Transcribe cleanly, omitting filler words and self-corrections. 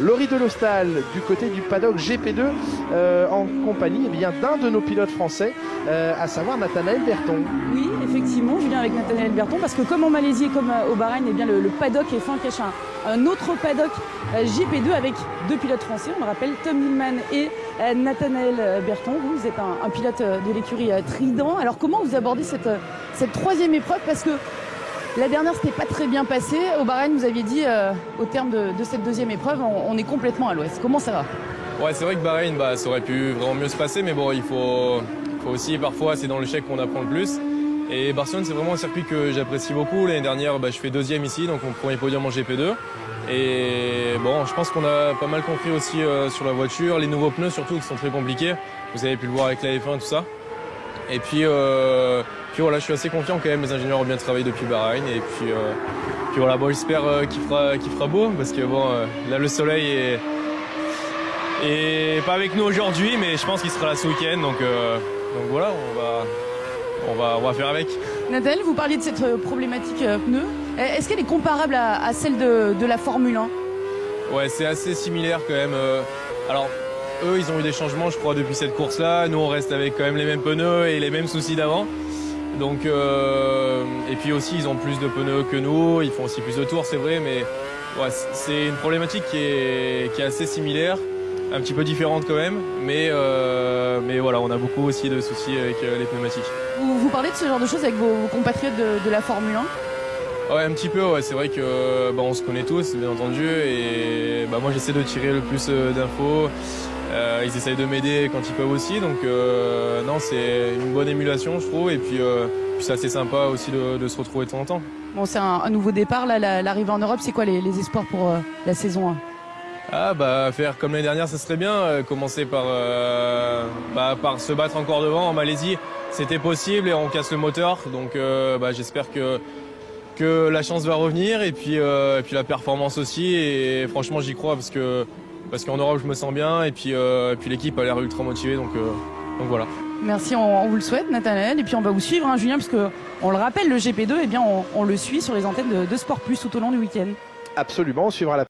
Laurie Delostal du côté du paddock GP2 en compagnie d'un de nos pilotes français, à savoir Nathanaël Berton. Oui, effectivement, je viens avec Nathanaël Berton parce que comme en Malaisie et comme au Bahreïn, le paddock F1 cache un autre paddock GP2 avec deux pilotes français. On le rappelle, Tom Hillman et Nathanaël Berton. Vous êtes un pilote de l'écurie Trident. Alors comment vous abordez cette troisième épreuve? Parce que la dernière, c'était pas très bien passé. Au Bahreïn, vous aviez dit, au terme de cette deuxième épreuve, on est complètement à l'ouest. Comment ça va? Ouais, c'est vrai que Bahreïn, ça aurait pu vraiment mieux se passer, mais bon, il faut aussi, parfois, c'est dans l'échec qu'on apprend le plus. Et Barcelone, c'est vraiment un circuit que j'apprécie beaucoup. L'année dernière, je fais deuxième ici, donc mon premier podium en GP2. Et bon, je pense qu'on a pas mal compris aussi sur la voiture, les nouveaux pneus surtout qui sont très compliqués. Vous avez pu le voir avec la F1, tout ça. Et puis voilà, je suis assez confiant quand même. Les ingénieurs ont bien travaillé depuis Bahreïn. Et puis voilà, bon, j'espère qu'il fera beau, parce que bon, là le soleil est pas avec nous aujourd'hui, mais je pense qu'il sera là ce week-end. Donc voilà, on va faire avec. Nathanaël, vous parliez de cette problématique pneus. Est-ce qu'elle est comparable à celle de la Formule 1? Ouais, c'est assez similaire quand même. Alors, eux, ils ont eu des changements, je crois, depuis cette course-là. Nous, on reste avec quand même les mêmes pneus et les mêmes soucis d'avant. Donc, et puis aussi, ils ont plus de pneus que nous. Ils font aussi plus de tours, c'est vrai, mais ouais, c'est une problématique qui est assez similaire, un petit peu différente quand même. Mais voilà, on a beaucoup aussi de soucis avec les pneumatiques. Vous parlez de ce genre de choses avec vos compatriotes de la Formule 1? Ouais, un petit peu, ouais. C'est vrai que on se connaît tous, bien entendu, et moi j'essaie de tirer le plus d'infos. Ils essayent de m'aider quand ils peuvent aussi, donc non, c'est une bonne émulation, je trouve, et puis c'est assez sympa aussi de se retrouver de temps en temps. Bon, c'est un nouveau départ, là, l'arrivée en Europe, c'est quoi les espoirs pour la saison 1? Faire comme l'année dernière, ça serait bien. Commencer par se battre encore devant. En Malaisie, c'était possible et on casse le moteur, donc j'espère que la chance va revenir et puis la performance aussi, et franchement j'y crois parce qu'en Europe je me sens bien et puis l'équipe a l'air ultra motivée, donc voilà. Merci, on vous le souhaite Nathanaël, et puis on va vous suivre Julien, parce que on le rappelle, le GP2 on le suit sur les antennes de Sport Plus tout au long du week-end. Absolument, on suivra la